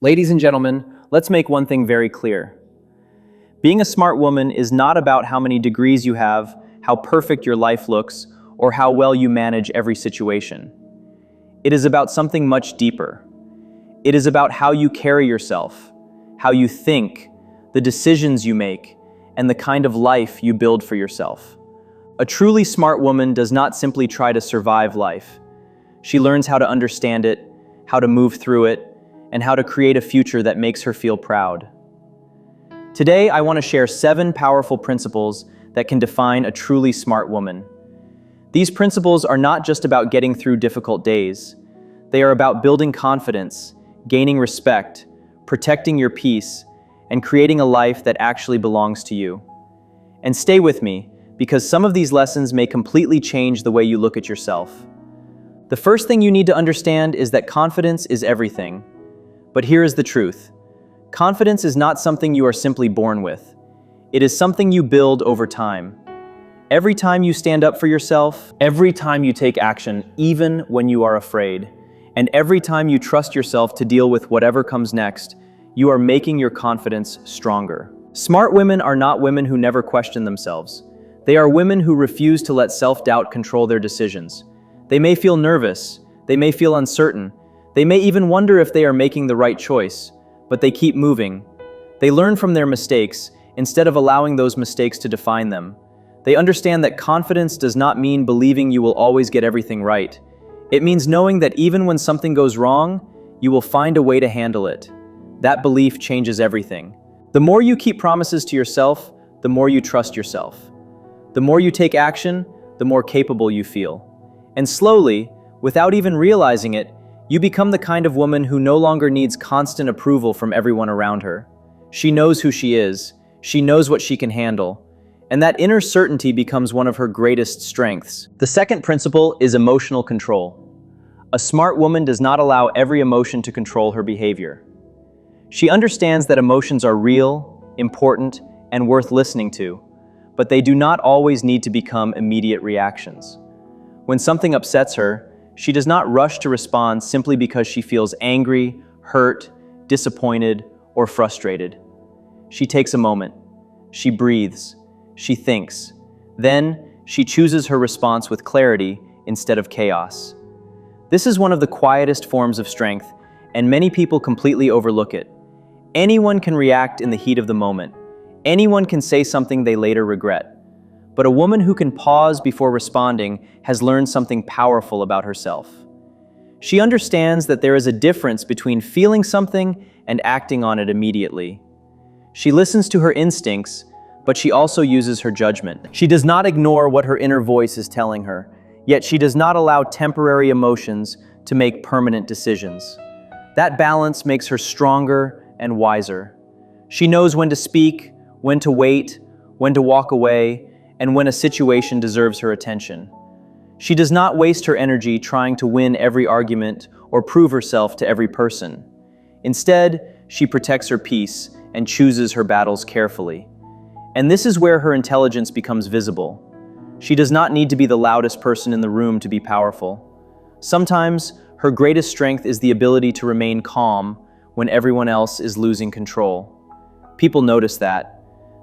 Ladies and gentlemen, let's make one thing very clear. Being a smart woman is not about how many degrees you have, how perfect your life looks, or how well you manage every situation. It is about something much deeper. It is about how you carry yourself, how you think, the decisions you make, and the kind of life you build for yourself. A truly smart woman does not simply try to survive life. She learns how to understand it, how to move through it, and how to create a future that makes her feel proud. Today, I want to share 7 powerful principles that can define a truly smart woman. These principles are not just about getting through difficult days. They are about building confidence, gaining respect, protecting your peace, and creating a life that actually belongs to you. And stay with me, because some of these lessons may completely change the way you look at yourself. The first thing you need to understand is that confidence is everything. But here is the truth. Confidence is not something you are simply born with. It is something you build over time. Every time you stand up for yourself, every time you take action, even when you are afraid, and every time you trust yourself to deal with whatever comes next, you are making your confidence stronger. Smart women are not women who never question themselves. They are women who refuse to let self-doubt control their decisions. They may feel nervous, they may feel uncertain, they may even wonder if they are making the right choice, but they keep moving. They learn from their mistakes instead of allowing those mistakes to define them. They understand that confidence does not mean believing you will always get everything right. It means knowing that even when something goes wrong, you will find a way to handle it. That belief changes everything. The more you keep promises to yourself, the more you trust yourself. The more you take action, the more capable you feel. And slowly, without even realizing it, you become the kind of woman who no longer needs constant approval from everyone around her. She knows who she is, she knows what she can handle, and that inner certainty becomes one of her greatest strengths. The second principle is emotional control. A smart woman does not allow every emotion to control her behavior. She understands that emotions are real, important, and worth listening to, but they do not always need to become immediate reactions. When something upsets her, she does not rush to respond simply because she feels angry, hurt, disappointed, or frustrated. She takes a moment. She breathes. She thinks. Then, she chooses her response with clarity instead of chaos. This is one of the quietest forms of strength, and many people completely overlook it. Anyone can react in the heat of the moment. Anyone can say something they later regret. But a woman who can pause before responding has learned something powerful about herself. She understands that there is a difference between feeling something and acting on it immediately. She listens to her instincts, but she also uses her judgment. She does not ignore what her inner voice is telling her, yet she does not allow temporary emotions to make permanent decisions. That balance makes her stronger and wiser. She knows when to speak, when to wait, when to walk away, and when a situation deserves her attention. She does not waste her energy trying to win every argument or prove herself to every person. Instead, she protects her peace and chooses her battles carefully. And this is where her intelligence becomes visible. She does not need to be the loudest person in the room to be powerful. Sometimes, her greatest strength is the ability to remain calm when everyone else is losing control. People notice that.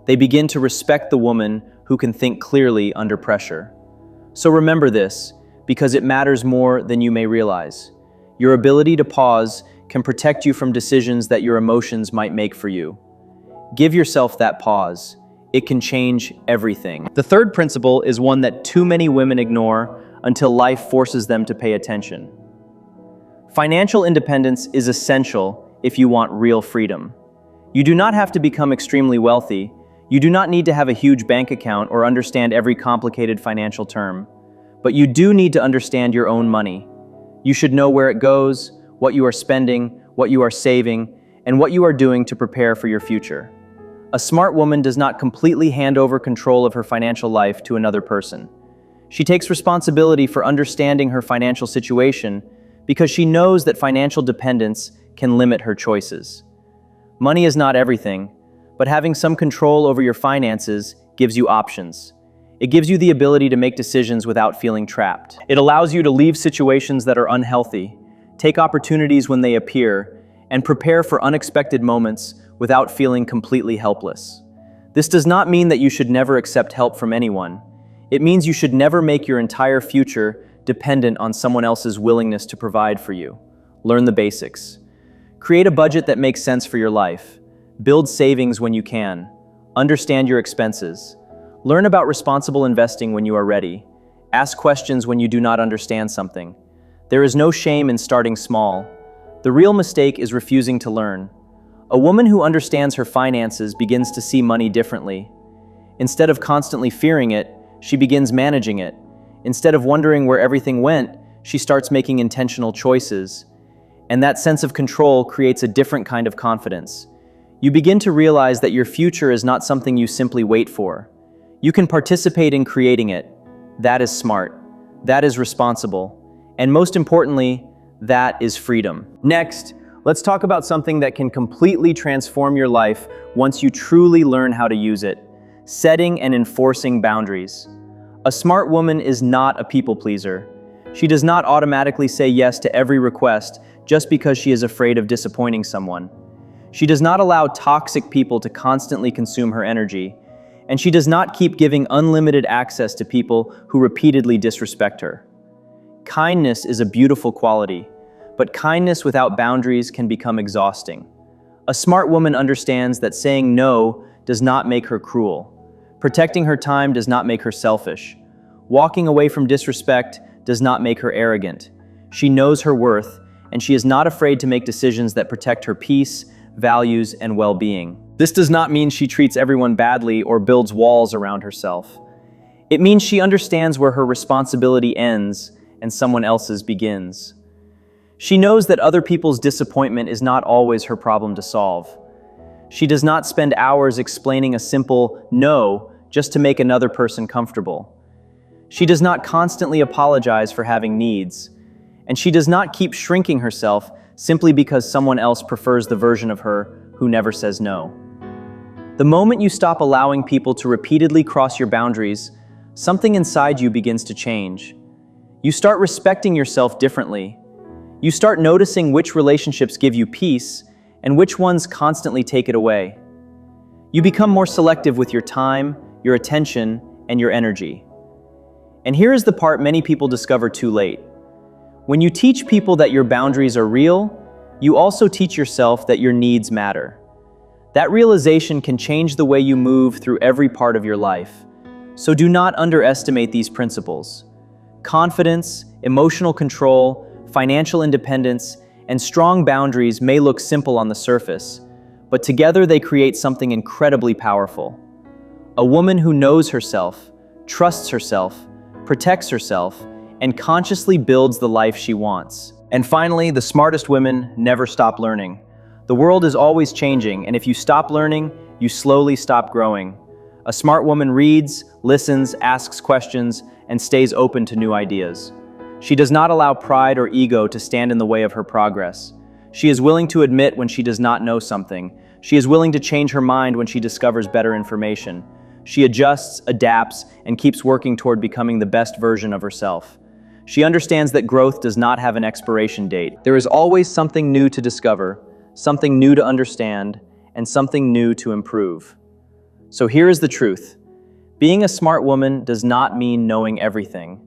They begin to respect the woman who can think clearly under pressure. So remember this, because it matters more than you may realize. Your ability to pause can protect you from decisions that your emotions might make for you. Give yourself that pause. It can change everything. The third principle is one that too many women ignore until life forces them to pay attention. Financial independence is essential if you want real freedom. You do not have to become extremely wealthy. You do not need to have a huge bank account or understand every complicated financial term, but you do need to understand your own money. You should know where it goes, what you are spending, what you are saving, and what you are doing to prepare for your future. A smart woman does not completely hand over control of her financial life to another person. She takes responsibility for understanding her financial situation because she knows that financial dependence can limit her choices. Money is not everything, but having some control over your finances gives you options. It gives you the ability to make decisions without feeling trapped. It allows you to leave situations that are unhealthy, take opportunities when they appear, and prepare for unexpected moments without feeling completely helpless. This does not mean that you should never accept help from anyone. It means you should never make your entire future dependent on someone else's willingness to provide for you. Learn the basics. Create a budget that makes sense for your life. Build savings when you can. Understand your expenses. Learn about responsible investing when you are ready. Ask questions when you do not understand something. There is no shame in starting small. The real mistake is refusing to learn. A woman who understands her finances begins to see money differently. Instead of constantly fearing it, she begins managing it. Instead of wondering where everything went, she starts making intentional choices. And that sense of control creates a different kind of confidence. You begin to realize that your future is not something you simply wait for. You can participate in creating it. That is smart. That is responsible. And most importantly, that is freedom. Next, let's talk about something that can completely transform your life once you truly learn how to use it: setting and enforcing boundaries. A smart woman is not a people pleaser. She does not automatically say yes to every request just because she is afraid of disappointing someone. She does not allow toxic people to constantly consume her energy, and she does not keep giving unlimited access to people who repeatedly disrespect her. Kindness is a beautiful quality, but kindness without boundaries can become exhausting. A smart woman understands that saying no does not make her cruel. Protecting her time does not make her selfish. Walking away from disrespect does not make her arrogant. She knows her worth, and she is not afraid to make decisions that protect her peace, values, and well-being. This does not mean she treats everyone badly or builds walls around herself. It means she understands where her responsibility ends and someone else's begins. She knows that other people's disappointment is not always her problem to solve. She does not spend hours explaining a simple no just to make another person comfortable. She does not constantly apologize for having needs, and she does not keep shrinking herself simply because someone else prefers the version of her who never says no. The moment you stop allowing people to repeatedly cross your boundaries, something inside you begins to change. You start respecting yourself differently. You start noticing which relationships give you peace and which ones constantly take it away. You become more selective with your time, your attention, and your energy. And here is the part many people discover too late. When you teach people that your boundaries are real, you also teach yourself that your needs matter. That realization can change the way you move through every part of your life. So do not underestimate these principles. Confidence, emotional control, financial independence, and strong boundaries may look simple on the surface, but together they create something incredibly powerful. A woman who knows herself, trusts herself, protects herself, and consciously builds the life she wants. And finally, the smartest women never stop learning. The world is always changing, and if you stop learning, you slowly stop growing. A smart woman reads, listens, asks questions, and stays open to new ideas. She does not allow pride or ego to stand in the way of her progress. She is willing to admit when she does not know something. She is willing to change her mind when she discovers better information. She adjusts, adapts, and keeps working toward becoming the best version of herself. She understands that growth does not have an expiration date. There is always something new to discover, something new to understand, and something new to improve. So here is the truth. Being a smart woman does not mean knowing everything.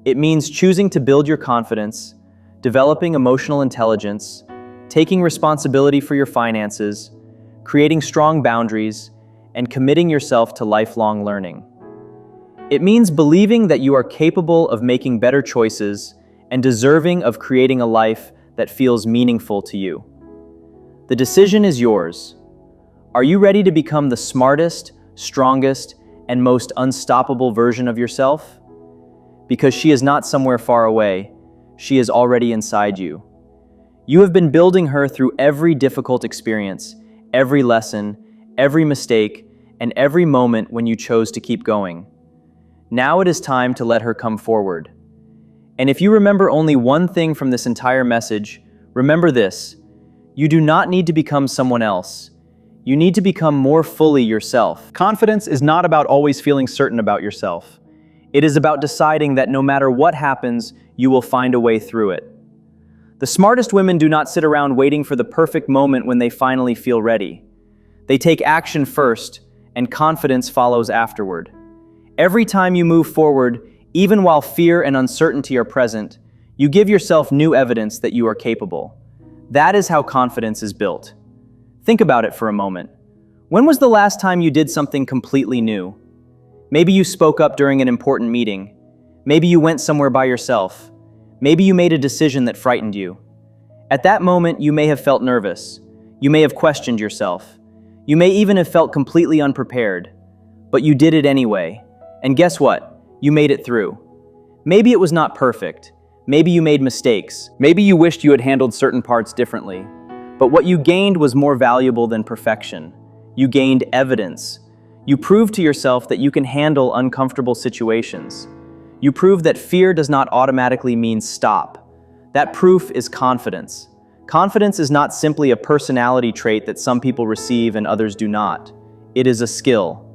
It means choosing to build your confidence, developing emotional intelligence, taking responsibility for your finances, creating strong boundaries, and committing yourself to lifelong learning. It means believing that you are capable of making better choices and deserving of creating a life that feels meaningful to you. The decision is yours. Are you ready to become the smartest, strongest, and most unstoppable version of yourself? Because she is not somewhere far away, she is already inside you. You have been building her through every difficult experience, every lesson, every mistake, and every moment when you chose to keep going. Now it is time to let her come forward. And if you remember only one thing from this entire message, remember this: you do not need to become someone else. You need to become more fully yourself. Confidence is not about always feeling certain about yourself. It is about deciding that no matter what happens, you will find a way through it. The smartest women do not sit around waiting for the perfect moment when they finally feel ready. They take action first, and confidence follows afterward. Every time you move forward, even while fear and uncertainty are present, you give yourself new evidence that you are capable. That is how confidence is built. Think about it for a moment. When was the last time you did something completely new? Maybe you spoke up during an important meeting. Maybe you went somewhere by yourself. Maybe you made a decision that frightened you. At that moment, you may have felt nervous. You may have questioned yourself. You may even have felt completely unprepared. But you did it anyway. And guess what? You made it through. Maybe it was not perfect. Maybe you made mistakes. Maybe you wished you had handled certain parts differently. But what you gained was more valuable than perfection. You gained evidence. You proved to yourself that you can handle uncomfortable situations. You prove that fear does not automatically mean stop. That proof is confidence. Confidence is not simply a personality trait that some people receive and others do not. It is a skill.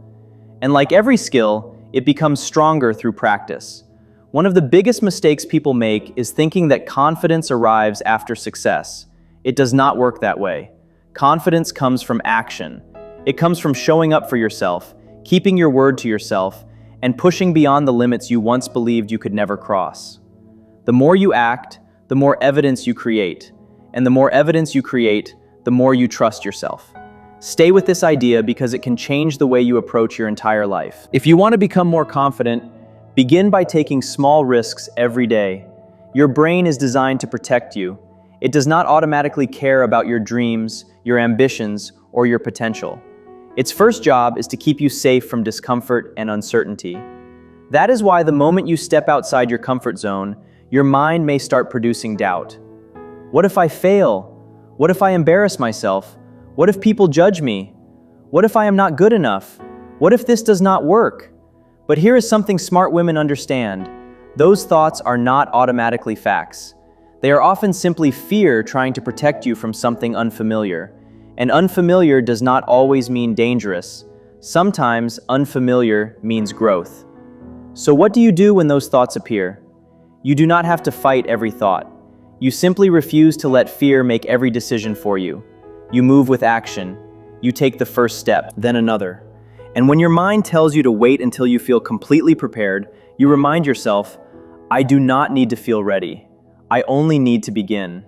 And like every skill, it becomes stronger through practice. One of the biggest mistakes people make is thinking that confidence arrives after success. It does not work that way. Confidence comes from action. It comes from showing up for yourself, keeping your word to yourself, and pushing beyond the limits you once believed you could never cross. The more you act, the more evidence you create. And the more evidence you create, the more you trust yourself. Stay with this idea because it can change the way you approach your entire life. If you want to become more confident, begin by taking small risks every day. Your brain is designed to protect you. It does not automatically care about your dreams, your ambitions, or your potential. Its first job is to keep you safe from discomfort and uncertainty. That is why the moment you step outside your comfort zone, your mind may start producing doubt. What if I fail? What if I embarrass myself? What if people judge me? What if I am not good enough? What if this does not work? But here is something smart women understand. Those thoughts are not automatically facts. They are often simply fear trying to protect you from something unfamiliar. And unfamiliar does not always mean dangerous. Sometimes unfamiliar means growth. So what do you do when those thoughts appear? You do not have to fight every thought. You simply refuse to let fear make every decision for you. You move with action. You take the first step, then another. And when your mind tells you to wait until you feel completely prepared, you remind yourself, I do not need to feel ready. I only need to begin.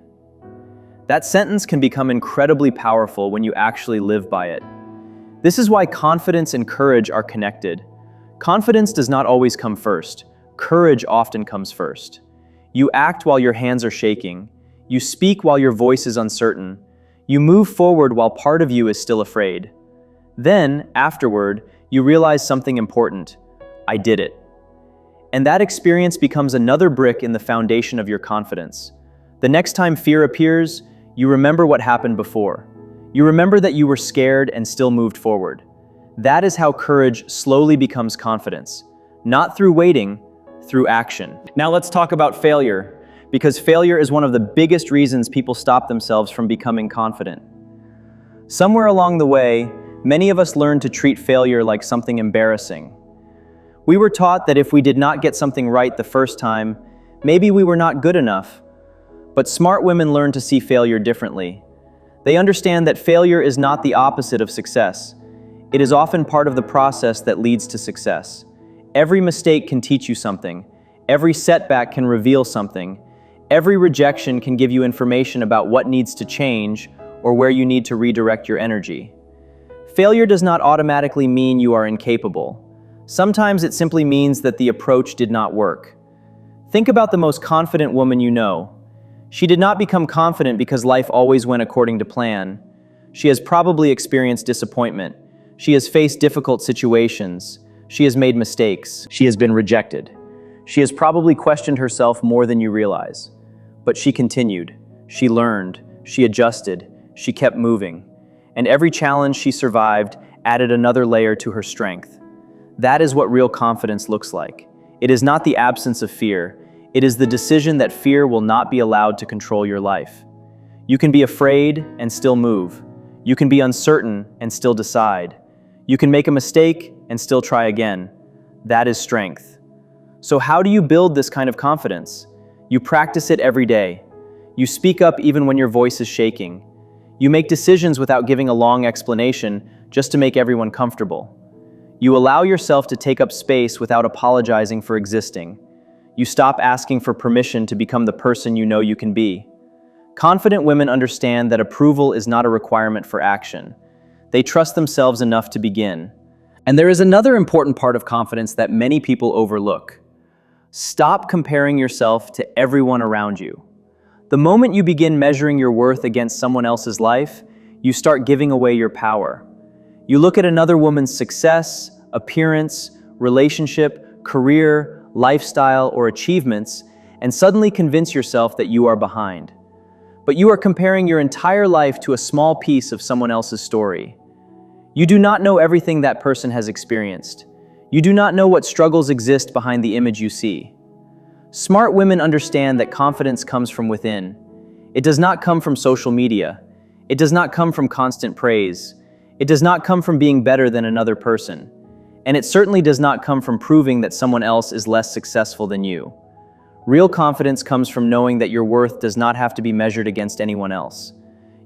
That sentence can become incredibly powerful when you actually live by it. This is why confidence and courage are connected. Confidence does not always come first. Courage often comes first. You act while your hands are shaking. You speak while your voice is uncertain. You move forward while part of you is still afraid. Then, afterward, you realize something important. I did it. And that experience becomes another brick in the foundation of your confidence. The next time fear appears, you remember what happened before. You remember that you were scared and still moved forward. That is how courage slowly becomes confidence. Not through waiting, through action. Now let's talk about failure, because failure is one of the biggest reasons people stop themselves from becoming confident. Somewhere along the way, many of us learned to treat failure like something embarrassing. We were taught that if we did not get something right the first time, maybe we were not good enough. But smart women learn to see failure differently. They understand that failure is not the opposite of success. It is often part of the process that leads to success. Every mistake can teach you something. Every setback can reveal something. Every rejection can give you information about what needs to change or where you need to redirect your energy. Failure does not automatically mean you are incapable. Sometimes it simply means that the approach did not work. Think about the most confident woman you know. She did not become confident because life always went according to plan. She has probably experienced disappointment. She has faced difficult situations. She has made mistakes. She has been rejected. She has probably questioned herself more than you realize. But she continued. She learned. She adjusted. She kept moving. And every challenge she survived added another layer to her strength. That is what real confidence looks like. It is not the absence of fear. It is the decision that fear will not be allowed to control your life. You can be afraid and still move. You can be uncertain and still decide. You can make a mistake and still try again. That is strength. So how do you build this kind of confidence? You practice it every day. You speak up even when your voice is shaking. You make decisions without giving a long explanation just to make everyone comfortable. You allow yourself to take up space without apologizing for existing. You stop asking for permission to become the person you know you can be. Confident women understand that approval is not a requirement for action. They trust themselves enough to begin. And there is another important part of confidence that many people overlook. Stop comparing yourself to everyone around you. The moment you begin measuring your worth against someone else's life, you start giving away your power. You look at another woman's success, appearance, relationship, career, lifestyle, or achievements, and suddenly convince yourself that you are behind. But you are comparing your entire life to a small piece of someone else's story. You do not know everything that person has experienced. You do not know what struggles exist behind the image you see. Smart women understand that confidence comes from within. It does not come from social media. It does not come from constant praise. It does not come from being better than another person. And it certainly does not come from proving that someone else is less successful than you. Real confidence comes from knowing that your worth does not have to be measured against anyone else.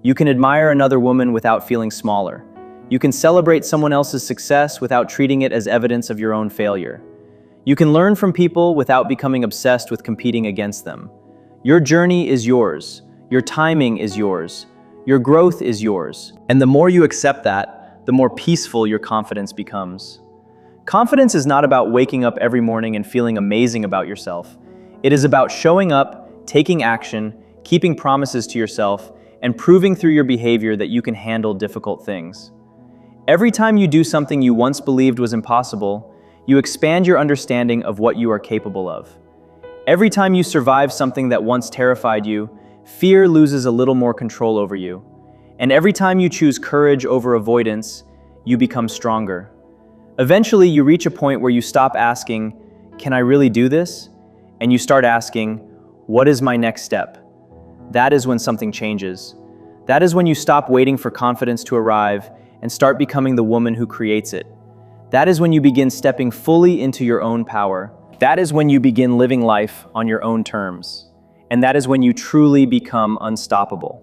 You can admire another woman without feeling smaller. You can celebrate someone else's success without treating it as evidence of your own failure. You can learn from people without becoming obsessed with competing against them. Your journey is yours. Your timing is yours. Your growth is yours. And the more you accept that, the more peaceful your confidence becomes. Confidence is not about waking up every morning and feeling amazing about yourself. It is about showing up, taking action, keeping promises to yourself, and proving through your behavior that you can handle difficult things. Every time you do something you once believed was impossible, you expand your understanding of what you are capable of. Every time you survive something that once terrified you, fear loses a little more control over you. And every time you choose courage over avoidance, you become stronger. Eventually, you reach a point where you stop asking, "Can I really do this?" And you start asking, "What is my next step?" That is when something changes. That is when you stop waiting for confidence to arrive and start becoming the woman who creates it. That is when you begin stepping fully into your own power. That is when you begin living life on your own terms. And that is when you truly become unstoppable.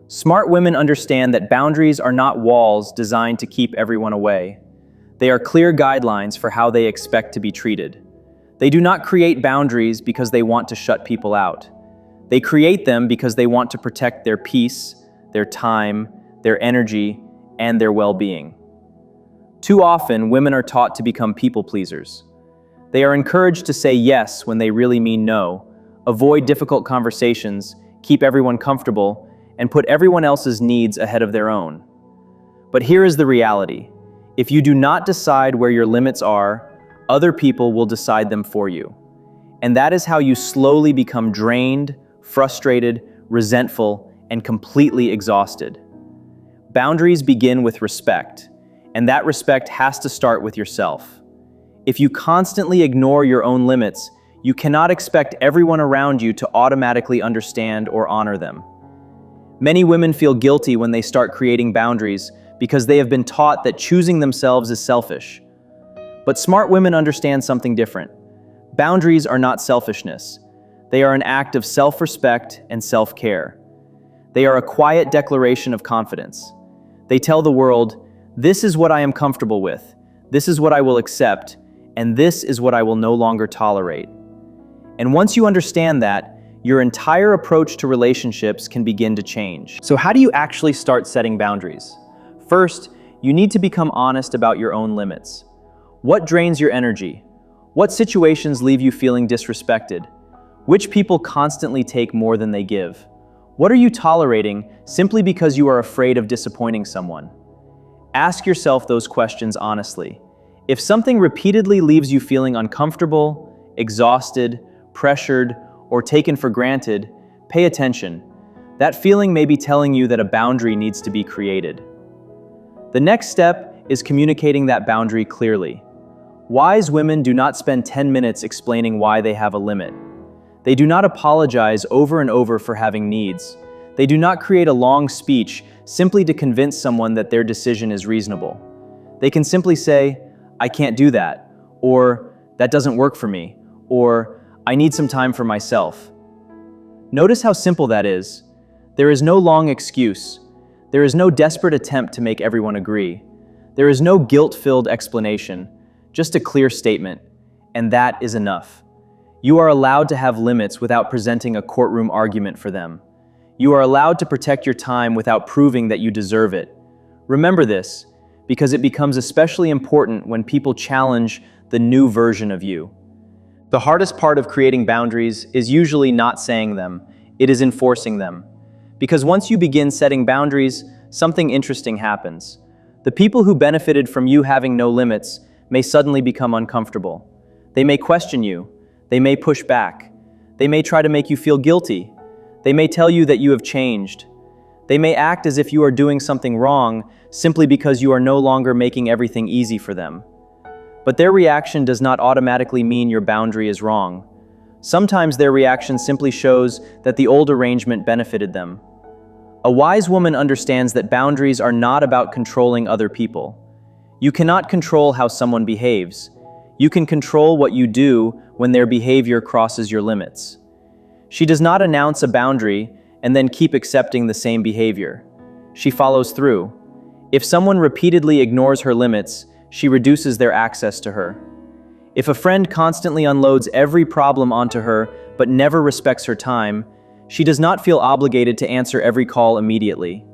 Smart women understand that boundaries are not walls designed to keep everyone away. They are clear guidelines for how they expect to be treated. They do not create boundaries because they want to shut people out. They create them because they want to protect their peace, their time, their energy, and their well-being. Too often, women are taught to become people pleasers. They are encouraged to say yes when they really mean no, avoid difficult conversations, keep everyone comfortable, and put everyone else's needs ahead of their own. But here is the reality. If you do not decide where your limits are, other people will decide them for you. And that is how you slowly become drained, frustrated, resentful, and completely exhausted. Boundaries begin with respect, and that respect has to start with yourself. If you constantly ignore your own limits, you cannot expect everyone around you to automatically understand or honor them. Many women feel guilty when they start creating boundaries because they have been taught that choosing themselves is selfish. But smart women understand something different. Boundaries are not selfishness. They are an act of self-respect and self-care. They are a quiet declaration of confidence. They tell the world, "This is what I am comfortable with, this is what I will accept, and this is what I will no longer tolerate." And once you understand that, your entire approach to relationships can begin to change. So how do you actually start setting boundaries? First, you need to become honest about your own limits. What drains your energy? What situations leave you feeling disrespected? Which people constantly take more than they give? What are you tolerating simply because you are afraid of disappointing someone? Ask yourself those questions honestly. If something repeatedly leaves you feeling uncomfortable, exhausted, pressured, or taken for granted, pay attention. That feeling may be telling you that a boundary needs to be created. The next step is communicating that boundary clearly. Wise women do not spend 10 minutes explaining why they have a limit. They do not apologize over and over for having needs. They do not create a long speech simply to convince someone that their decision is reasonable. They can simply say, "I can't do that," or "That doesn't work for me," or "I need some time for myself." Notice how simple that is. There is no long excuse. There is no desperate attempt to make everyone agree. There is no guilt-filled explanation, just a clear statement, and that is enough. You are allowed to have limits without presenting a courtroom argument for them. You are allowed to protect your time without proving that you deserve it. Remember this, because it becomes especially important when people challenge the new version of you. The hardest part of creating boundaries is usually not saying them, it is enforcing them. Because once you begin setting boundaries, something interesting happens. The people who benefited from you having no limits may suddenly become uncomfortable. They may question you. They may push back. They may try to make you feel guilty. They may tell you that you have changed. They may act as if you are doing something wrong simply because you are no longer making everything easy for them. But their reaction does not automatically mean your boundary is wrong. Sometimes their reaction simply shows that the old arrangement benefited them. A wise woman understands that boundaries are not about controlling other people. You cannot control how someone behaves. You can control what you do when their behavior crosses your limits. She does not announce a boundary and then keep accepting the same behavior. She follows through. If someone repeatedly ignores her limits, she reduces their access to her. If a friend constantly unloads every problem onto her but never respects her time, she does not feel obligated to answer every call immediately.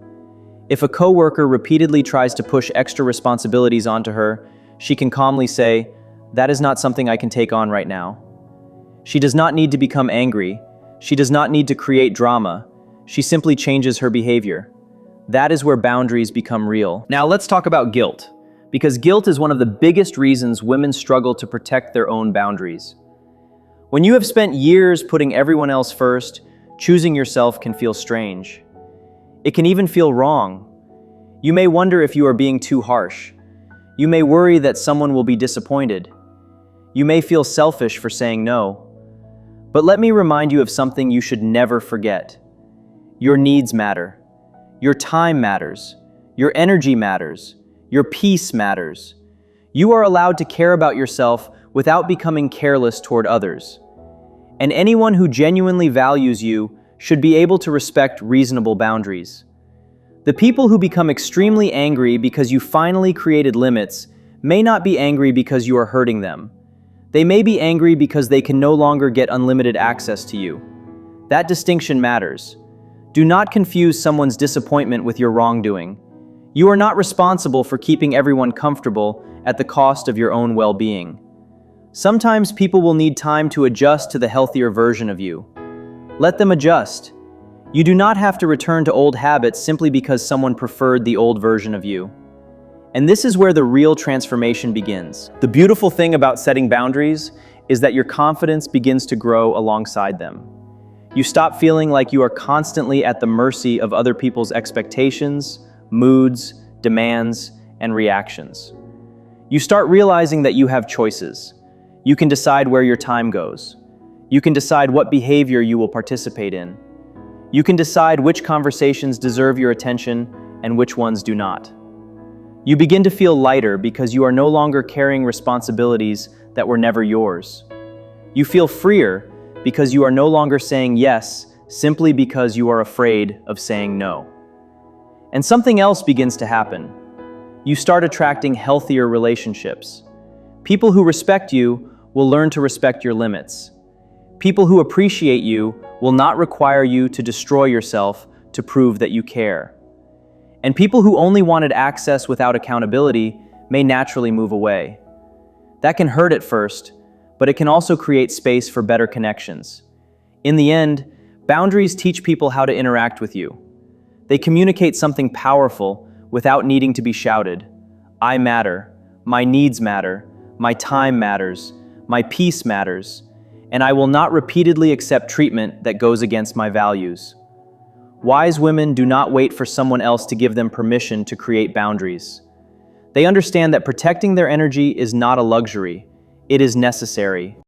If a coworker repeatedly tries to push extra responsibilities onto her, she can calmly say, "That is not something I can take on right now." She does not need to become angry. She does not need to create drama. She simply changes her behavior. That is where boundaries become real. Now let's talk about guilt, because guilt is one of the biggest reasons women struggle to protect their own boundaries. When you have spent years putting everyone else first, choosing yourself can feel strange. It can even feel wrong. You may wonder if you are being too harsh. You may worry that someone will be disappointed. You may feel selfish for saying no. But let me remind you of something you should never forget. Your needs matter. Your time matters. Your energy matters. Your peace matters. You are allowed to care about yourself without becoming careless toward others. And anyone who genuinely values you should be able to respect reasonable boundaries. The people who become extremely angry because you finally created limits may not be angry because you are hurting them. They may be angry because they can no longer get unlimited access to you. That distinction matters. Do not confuse someone's disappointment with your wrongdoing. You are not responsible for keeping everyone comfortable at the cost of your own well-being. Sometimes people will need time to adjust to the healthier version of you. Let them adjust. You do not have to return to old habits simply because someone preferred the old version of you. And this is where the real transformation begins. The beautiful thing about setting boundaries is that your confidence begins to grow alongside them. You stop feeling like you are constantly at the mercy of other people's expectations, moods, demands, and reactions. You start realizing that you have choices. You can decide where your time goes. You can decide what behavior you will participate in. You can decide which conversations deserve your attention and which ones do not. You begin to feel lighter because you are no longer carrying responsibilities that were never yours. You feel freer because you are no longer saying yes simply because you are afraid of saying no. And something else begins to happen. You start attracting healthier relationships. People who respect you will learn to respect your limits. People who appreciate you will not require you to destroy yourself to prove that you care. And people who only wanted access without accountability may naturally move away. That can hurt at first, but it can also create space for better connections. In the end, boundaries teach people how to interact with you. They communicate something powerful without needing to be shouted. I matter, my needs matter, my time matters, my peace matters, and I will not repeatedly accept treatment that goes against my values. Wise women do not wait for someone else to give them permission to create boundaries. They understand that protecting their energy is not a luxury, it is necessary.